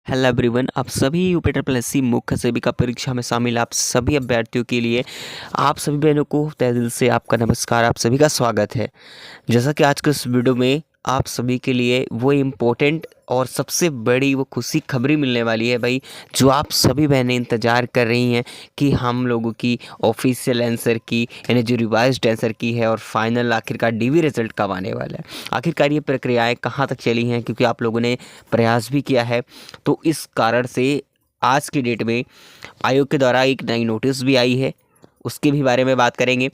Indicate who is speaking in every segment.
Speaker 1: Hello everyone, आप सभी यूपीटर plus सी मुख्य सेविका परीक्षा में शामिल आप सभी अभ्यर्थियों के लिए आप सभी बहनों को तहे दिल से आपका नमस्कार। आप सभी का स्वागत है। जैसा कि आज के इस वीडियो में आप सभी के लिए वो इम्पोर्टेंट और सबसे बड़ी वो खुशी खबरी मिलने वाली है भाई, जो आप सभी बहनें इंतज़ार कर रही हैं कि हम लोगों की ऑफिशियल आंसर की यानी जो रिवाइज्ड आंसर की है और फाइनल आखिरकार डीवी रिजल्ट कब आने वाला है। आखिरकार ये प्रक्रियाएं कहाँ तक चली हैं, क्योंकि आप लोगों ने प्रयास भी किया है, तो इस कारण से आज की डेट में आयोग के द्वारा एक नई नोटिस भी आई है, उसके भी बारे में बात करेंगे।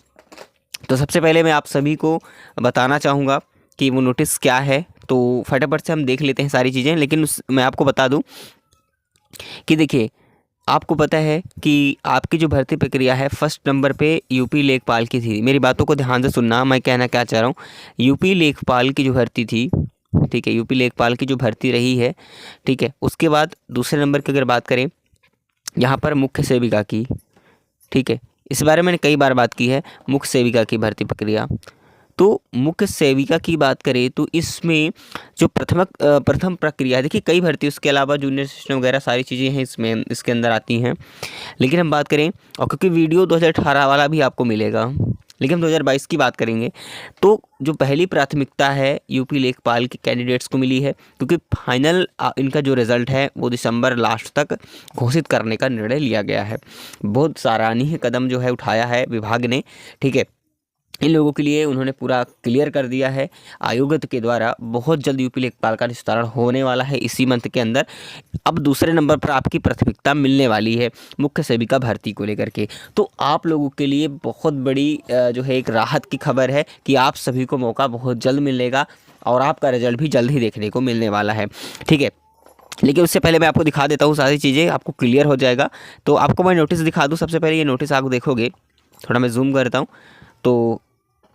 Speaker 1: तो सबसे पहले मैं आप सभी को बताना चाहूँगा कि वो नोटिस क्या है, तो फटाफट से हम देख लेते हैं सारी चीज़ें। लेकिन मैं आपको बता दूं कि देखिए, आपको पता है कि आपकी जो भर्ती प्रक्रिया है फर्स्ट नंबर पे यूपी लेखपाल की थी। मेरी बातों को ध्यान से सुनना, मैं कहना क्या चाह रहा हूँ। यूपी लेखपाल की जो भर्ती थी, ठीक है, यूपी लेखपाल की जो भर्ती रही है, ठीक है। उसके बाद दूसरे नंबर की अगर बात करें यहाँ पर मुख्य सेविका की, ठीक है, इस बारे में मैंने कई बार बात की है, मुख्य सेविका की भर्ती प्रक्रिया। तो मुख्य सेविका की बात करें तो इसमें जो प्रथम प्रक्रिया है, देखिए कई भर्ती, उसके अलावा जूनियर असिस्टेंट वगैरह सारी चीज़ें हैं इसमें, इसके अंदर आती हैं। लेकिन हम बात करें, और क्योंकि वीडियो 2018 वाला भी आपको मिलेगा, लेकिन हम 2022 की बात करेंगे, तो जो पहली प्राथमिकता है यूपी लेखपाल के कैंडिडेट्स को मिली है, क्योंकि फाइनल इनका जो रिज़ल्ट है वो दिसंबर लास्ट तक घोषित करने का निर्णय लिया गया है। बहुत सराहनीय कदम जो है उठाया है विभाग ने, ठीक है। इन लोगों के लिए उन्होंने पूरा क्लियर कर दिया है आयोग के द्वारा। बहुत जल्द यूपी लेखपाल का निस्तारण होने वाला है इसी मंथ के अंदर। अब दूसरे नंबर पर आपकी प्राथमिकता मिलने वाली है मुख्य सेविका भर्ती को लेकर के। तो आप लोगों के लिए बहुत बड़ी जो है एक राहत की खबर है कि आप सभी को मौका बहुत जल्द मिलेगा और आपका रिजल्ट भी जल्द ही देखने को मिलने वाला है, ठीक है। लेकिन उससे पहले मैं आपको दिखा देता हूँ, सारी चीज़ें आपको क्लियर हो जाएगा। तो आपको मैं नोटिस दिखा दूँ। सबसे पहले ये नोटिस आप देखोगे, थोड़ा मैं जूम करता हूँ, तो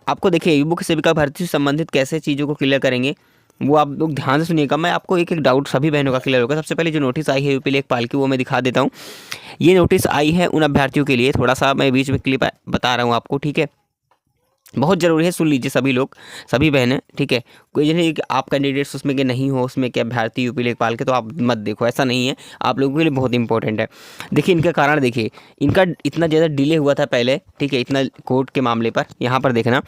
Speaker 1: आपको देखिए मुख्य सेविका भर्ती से संबंधित कैसे चीज़ों को क्लियर करेंगे वो आप लोग ध्यान से सुनिएगा। मैं आपको एक एक डाउट सभी बहनों का क्लियर होगा। सबसे पहले जो नोटिस आई है यूपी लेखपाल की, वो मैं दिखा देता हूँ। ये नोटिस आई है उन अभ्यर्थियों के लिए, थोड़ा सा मैं बीच में क्लिप बता रहा हूँ आपको, ठीक है। बहुत ज़रूरी है, सुन लीजिए सभी लोग, सभी बहनें, ठीक है। कोई नहीं कि आप कैंडिडेट्स उसमें के नहीं हो, उसमें के अभ्यर्थी यूपी लेखपाल के, तो आप मत देखो, ऐसा नहीं है। आप लोगों के लिए बहुत इंपॉर्टेंट है। देखिए इनका कारण, देखिए इनका इतना ज़्यादा डिले हुआ था पहले, ठीक है, इतना कोर्ट के मामले पर। यहाँ पर देखना,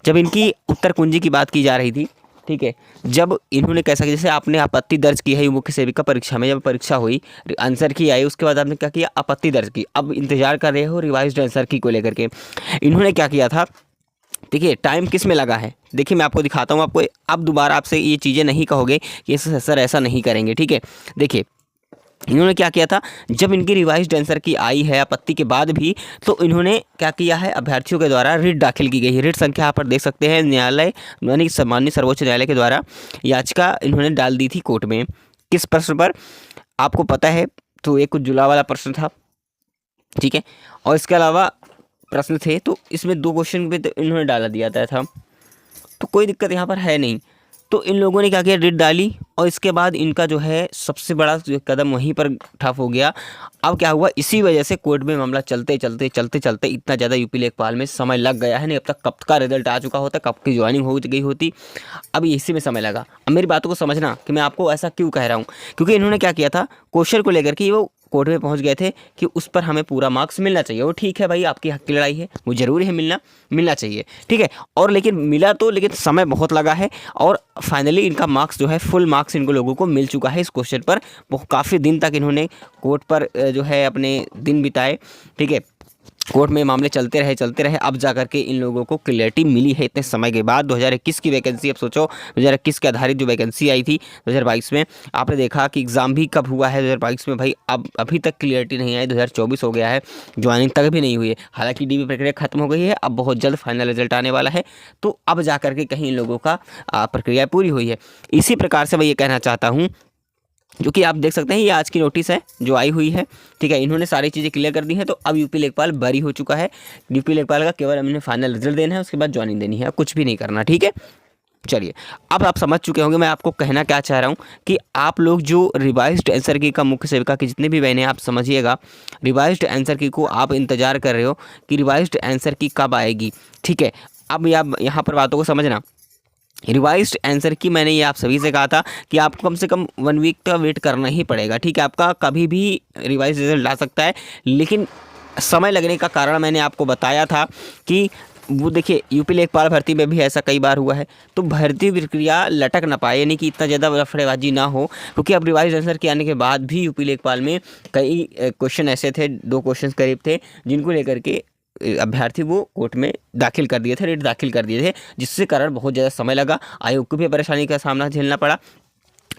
Speaker 1: जब इनकी उत्तर कुंजी की बात की जा रही थी, ठीक है, जब इन्होंने कैसा किया, जैसे आपने आपत्ति दर्ज की है मुख्य सेविका परीक्षा में, जब परीक्षा हुई, आंसर की आई, उसके बाद आपने क्या किया, आपत्ति दर्ज की। अब इंतजार कर रहे हो रिवाइज्ड आंसर की को लेकर के। इन्होंने क्या किया था, देखिए टाइम किस में लगा है, देखिए मैं आपको दिखाता हूँ। आपको अब दोबारा आपसे ये चीज़ें नहीं कहोगे कि सर ऐसा नहीं करेंगे, ठीक है। देखिए इन्होंने क्या किया था, जब इनकी रिवाइज्ड आंसर की आई है आपत्ति के बाद भी, तो इन्होंने क्या किया है, अभ्यर्थियों के द्वारा रिट दाखिल की गई है। रिट संख्या यहाँ पर देख सकते हैं, न्यायालय यानी सम्मानित सर्वोच्च न्यायालय के द्वारा याचिका इन्होंने डाल दी थी कोर्ट में। किस प्रश्न पर आपको पता है, तो एक कुछ जुला वाला प्रश्न था, ठीक है, और इसके अलावा प्रश्न थे, तो इसमें 2 क्वेश्चन पे तो इन्होंने डाला दिया था, तो कोई दिक्कत यहाँ पर है नहीं। तो इन लोगों ने क्या किया, रिट डाली, और इसके बाद इनका जो है सबसे बड़ा जो कदम वहीं पर ठप हो गया। अब क्या हुआ, इसी वजह से कोर्ट में मामला चलते चलते चलते चलते इतना ज़्यादा यूपी लेखपाल में समय लग गया है। नहीं अब तक कब का रिजल्ट आ चुका होता, कब की ज्वाइनिंग हो गई होती, अब इसी में समय लगा। अब मेरी बातों को समझना कि मैं आपको ऐसा क्यों कह रहा हूँ, क्योंकि इन्होंने क्या किया था, क्वेश्चन को लेकर के वो कोर्ट में पहुंच गए थे कि उस पर हमें पूरा मार्क्स मिलना चाहिए। वो ठीक है भाई, आपकी हक की लड़ाई है, वो ज़रूरी है, मिलना चाहिए, ठीक है। और लेकिन मिला तो, लेकिन समय बहुत लगा है, और फाइनली इनका मार्क्स जो है फुल मार्क्स इनको लोगों को मिल चुका है इस क्वेश्चन पर। बहुत काफ़ी दिन तक इन्होंने कोर्ट पर जो है अपने दिन बिताए, ठीक है, कोर्ट में मामले चलते रहे। अब जा करके इन लोगों को क्लियरिटी मिली है इतने समय के बाद। 2021 की वैकेंसी, अब सोचो 2021 के आधारित जो वैकेंसी आई थी 2022 में, आपने देखा कि एग्ज़ाम भी कब हुआ है 2022 में भाई, अब अभी तक क्लियरिटी नहीं आई, 2024 हो गया है, ज्वाइनिंग तक भी नहीं हुई है। हालांकि डीवी प्रक्रिया खत्म हो गई है, अब बहुत जल्द फाइनल रिजल्ट आने वाला है, तो अब जा करके कहीं इन लोगों का प्रक्रिया पूरी हुई है। इसी प्रकार से मैं ये कहना चाहता हूँ, जो कि आप देख सकते हैं ये आज की नोटिस है जो आई हुई है, ठीक है। इन्होंने सारी चीज़ें क्लियर कर दी हैं, तो अब यूपी लेखपाल बरी हो चुका है। यूपी लेखपाल का केवल हमने फाइनल रिजल्ट देना है, उसके बाद ज्वाइनिंग देनी है, कुछ भी नहीं करना, ठीक है। चलिए, अब आप समझ चुके होंगे मैं आपको कहना क्या चाह रहा हूँ, कि आप लोग जो रिवाइज्ड आंसर की का मुख्य सेविका की जितने भी बहनें, आप समझिएगा रिवाइज्ड आंसर की को आप इंतजार कर रहे हो कि रिवाइज्ड आंसर की कब आएगी, ठीक है। अब यहाँ पर बातों को समझना, रिवाइज्ड आंसर की मैंने ये आप सभी से कहा था कि आपको कम से कम 1 वीक का वेट करना ही पड़ेगा, ठीक है। आपका कभी भी रिवाइज रिजल्ट आ सकता है, लेकिन समय लगने का कारण मैंने आपको बताया था कि वो देखिए यूपी लेखपाल भर्ती में भी ऐसा कई बार हुआ है। तो भर्ती प्रक्रिया लटक ना पाए, यानी कि इतना ज़्यादा लफड़ेबाजी ना हो, क्योंकि अब रिवाइज आंसर के आने के बाद भी यूपी लेखपाल में कई क्वेश्चन ऐसे थे, 2 क्वेश्चन करीब थे, जिनको लेकर के अभ्यर्थी वो कोर्ट में दाखिल कर दिए थे, रेट दाखिल कर दिए थे, जिससे कारण बहुत ज़्यादा समय लगा, आयोग को भी परेशानी का सामना झेलना पड़ा,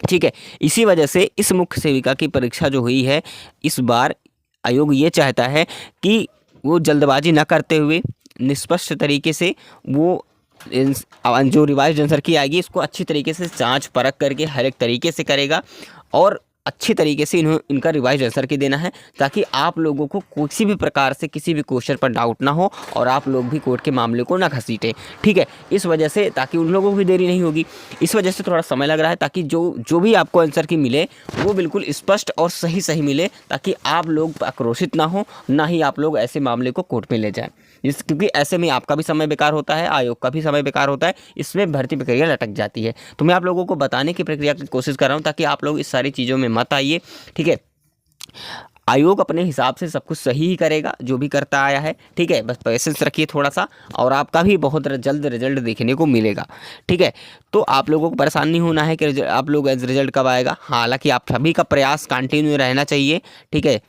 Speaker 1: ठीक है। इसी वजह से इस मुख्य सेविका की परीक्षा जो हुई है, इस बार आयोग ये चाहता है कि वो जल्दबाजी न करते हुए निष्पक्ष तरीके से वो जो रिवाइज आंसर की आएगी इसको अच्छी तरीके से जांच परख करके हर एक तरीके से करेगा, और अच्छी तरीके से इनका रिवाइज आंसर की देना है, ताकि आप लोगों को किसी भी प्रकार से किसी भी क्वेश्चन पर डाउट ना हो और आप लोग भी कोर्ट के मामले को ना घसीटें, ठीक है। इस वजह से ताकि उन लोगों को भी देरी नहीं होगी, इस वजह से थोड़ा समय लग रहा है, ताकि जो भी आपको आंसर की मिले वो बिल्कुल स्पष्ट और सही मिले, ताकि आप लोग आक्रोशित ना हो, ना ही आप लोग ऐसे मामले को कोर्ट में ले जाएं, क्योंकि ऐसे में आपका भी समय बेकार होता है, आयोग का भी समय बेकार होता है, इसमें भर्ती प्रक्रिया लटक जाती है। तो मैं आप लोगों को बताने की प्रक्रिया की कोशिश कर रहा हूँ, ताकि आप लोग इस सारी चीज़ों में मत आइए, ठीक है। आयोग अपने हिसाब से सब कुछ सही ही करेगा जो भी करता आया है, ठीक है। बस पेशेंस रखिए थोड़ा सा, और आपका भी बहुत जल्द रिजल्ट देखने को मिलेगा, ठीक है। तो आप लोगों को परेशान नहीं होना है कि आप लोग रिजल्ट कब आएगा, हालांकि आप सभी का प्रयास कंटिन्यू रहना चाहिए, ठीक है।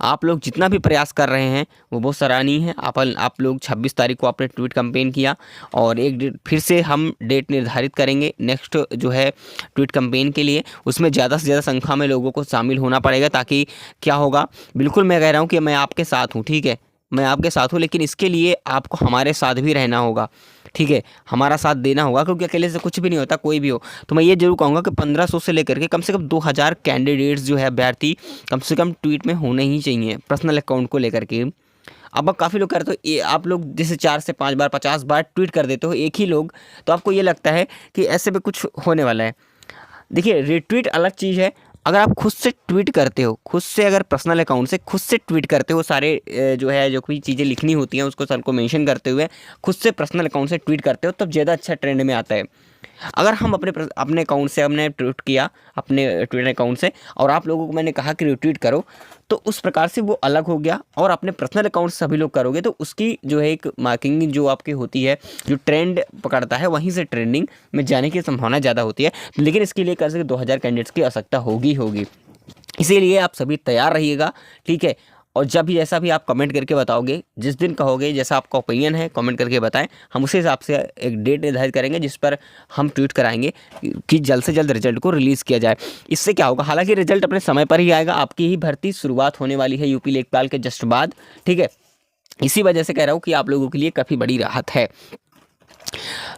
Speaker 1: आप लोग जितना भी प्रयास कर रहे हैं वो बहुत सराहनीय है। आप लोग 26 तारीख को आपने ट्वीट कैंपेन किया, और एक डेट फिर से हम डेट निर्धारित करेंगे नेक्स्ट जो है ट्वीट कैंपेन के लिए, उसमें ज़्यादा से ज़्यादा संख्या में लोगों को शामिल होना पड़ेगा, ताकि क्या होगा, बिल्कुल मैं कह रहा हूँ कि मैं आपके साथ हूँ, ठीक है, मैं आपके साथ हूँ, लेकिन इसके लिए आपको हमारे साथ भी रहना होगा, ठीक है, हमारा साथ देना होगा, क्योंकि अकेले से कुछ भी नहीं होता, कोई भी हो। तो मैं ये जरूर कहूँगा कि 1500 से लेकर के कम से कम 2000 कैंडिडेट्स जो है अभ्यर्थी कम से कम ट्वीट में होने ही चाहिए पर्सनल अकाउंट को लेकर के। अब काफ़ी लोग करते हो ये, आप लोग जैसे 4 से 5 बार 50 बार ट्वीट कर देते हो एक ही लोग, तो आपको ये लगता है कि ऐसे में कुछ होने वाला है। देखिए रिट्वीट अलग चीज़ है, अगर आप खुद से ट्वीट करते हो, खुद से अगर पर्सनल अकाउंट से खुद से ट्वीट करते हो, सारे जो है जो कोई चीज़ें लिखनी होती हैं उसको सबको मेंशन करते हुए खुद से पर्सनल अकाउंट से ट्वीट करते हो, तब ज़्यादा अच्छा ट्रेंड में आता है। अगर हम अपने अकाउंट से हमने ट्वीट किया अपने ट्विटर अकाउंट से, और आप लोगों को मैंने कहा कि रिट्वीट करो, तो उस प्रकार से वो अलग हो गया, और अपने पर्सनल अकाउंट से सभी लोग करोगे तो उसकी जो है एक मार्किंग जो आपकी होती है, जो ट्रेंड पकड़ता है, वहीं से ट्रेंडिंग में जाने की संभावना ज़्यादा होती है। लेकिन इसके लिए कम से कम 2000 कैंडिडेट्स की आवश्यकता होगी, इसीलिए आप सभी तैयार रहिएगा, ठीक है। और जब भी जैसा भी आप कमेंट करके बताओगे, जिस दिन कहोगे, जैसा आपका ओपिनियन है कमेंट करके बताएं, हम उसी हिसाब से एक डेट निर्धारित करेंगे जिस पर हम ट्वीट कराएंगे कि जल्द से जल्द रिजल्ट को रिलीज़ किया जाए। इससे क्या होगा, हालांकि रिजल्ट अपने समय पर ही आएगा, आपकी ही भर्ती शुरुआत होने वाली है यूपी लेखपाल के जस्ट बाद, ठीक है। इसी वजह से कह रहा हूँ कि आप लोगों के लिए काफ़ी बड़ी राहत है।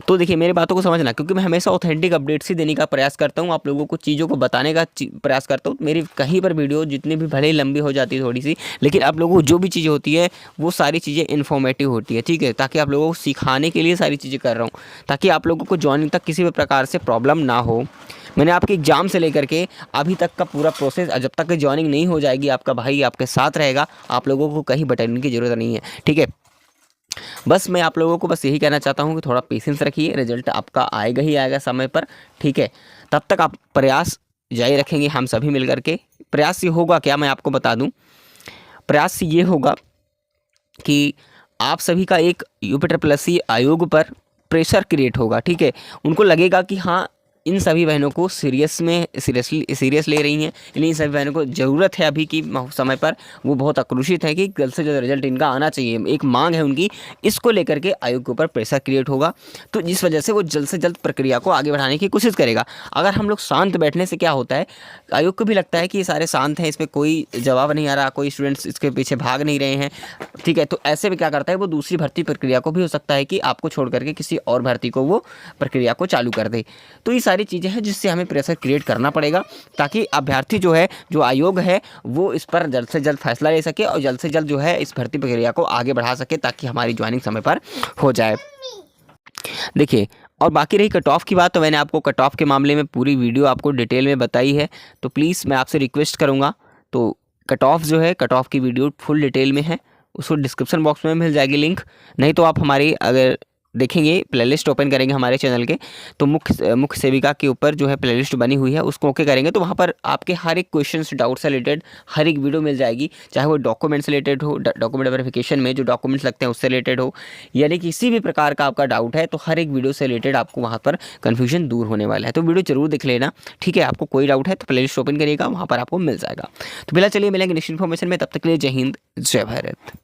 Speaker 1: तो देखिए मेरी बातों को समझना, क्योंकि मैं हमेशा ऑथेंटिक अपडेट्स ही देने का प्रयास करता हूँ, आप लोगों को चीज़ों को बताने का प्रयास करता हूँ। मेरी कहीं पर वीडियो जितनी भी भले ही लंबी हो जाती है थोड़ी सी, लेकिन आप लोगों को जो भी चीज़ें होती है वो सारी चीज़ें इन्फॉर्मेटिव होती है, ठीक है, ताकि आप लोगों को सिखाने के लिए सारी चीज़ें कर रहा हूँ, ताकि आप लोगों को ज्वाइनिंग तक किसी भी प्रकार से प्रॉब्लम ना हो। मैंने आपके एग्ज़ाम से लेकर के अभी तक का पूरा प्रोसेस, जब तक ज्वाइनिंग नहीं हो जाएगी आपका भाई आपके साथ रहेगा, आप लोगों को कहीं भटकने की ज़रूरत नहीं है, ठीक है। बस मैं आप लोगों को बस यही कहना चाहता हूँ कि थोड़ा पेशेंस रखिए, रिजल्ट आपका आएगा ही आएगा समय पर, ठीक है। तब तक आप प्रयास जारी रखेंगे, हम सभी मिलकर के। प्रयास से होगा क्या, मैं आपको बता दूं, प्रयास से ये होगा कि आप सभी का एक यूपी आयोग पर प्रेशर क्रिएट होगा, ठीक है। उनको लगेगा कि हाँ इन सभी बहनों को सीरियस ले रही हैं, इन सभी बहनों को ज़रूरत है अभी की समय पर, वो बहुत आक्रोशित है कि जल्द से जल्द रिजल्ट इनका आना चाहिए, एक मांग है उनकी, इसको लेकर के आयोग के ऊपर प्रेशर क्रिएट होगा। तो जिस वजह से वो जल्द से जल्द प्रक्रिया को आगे बढ़ाने की कोशिश करेगा। अगर हम लोग शांत बैठने से क्या होता है, आयोग को भी लगता है कि ये सारे शांत हैं, इस पर कोई जवाब नहीं आ रहा, कोई स्टूडेंट्स इसके पीछे भाग नहीं रहे हैं, ठीक है। तो ऐसे में क्या करता है, वो दूसरी भर्ती प्रक्रिया को भी हो सकता है कि आपको छोड़ करके किसी और भर्ती को वो प्रक्रिया को चालू कर दे। तो ये सारी चीज़ें हैं जिससे हमें प्रेशर क्रिएट करना पड़ेगा, ताकि अभ्यर्थी जो है, जो आयोग है, वो इस पर जल्द से जल्द फैसला ले सके और जल्द से जल्द जो है इस भर्ती प्रक्रिया को आगे बढ़ा सके, ताकि हमारी ज्वाइनिंग समय पर हो जाए। देखिए, और बाकी रही कट ऑफ की बात, तो मैंने आपको कट ऑफ के मामले में पूरी वीडियो आपको डिटेल में बताई है, तो प्लीज़ मैं आपसे रिक्वेस्ट करूँगा, तो कट ऑफ जो है, कट ऑफ की वीडियो फुल डिटेल में है, उसको डिस्क्रिप्शन बॉक्स में मिल जाएगी लिंक, नहीं तो आप हमारी अगर देखेंगे, प्लेलिस्ट ओपन करेंगे हमारे चैनल के, तो मुख्य सेविका के ऊपर जो है प्लेलिस्ट बनी हुई है, उसको ओके करेंगे तो वहाँ पर आपके हर एक क्वेश्चन डाउट से रिलेटेड हर एक वीडियो मिल जाएगी, चाहे वो डॉक्यूमेंट से रिलेटेड हो, डॉक्यूमेंट वेरिफिकेशन में जो डॉक्यूमेंट्स लगते हैं उससे रिलेटेड हो, यानी किसी भी प्रकार का आपका डाउट है तो हर एक वीडियो से रिलेटेड आपको वहाँ पर कन्फ्यूजन दूर होने वाला है। तो वीडियो जरूर देख लेना, ठीक है। आपको कोई डाउट है तो प्लेलिस्ट ओपन करिएगा, वहाँ पर आपको मिल जाएगा। तो फिलहाल चलिए मिलेंगे नेक्स्ट इन्फॉर्मेशन में, तब तक के लिए जय हिंद, जय भारत।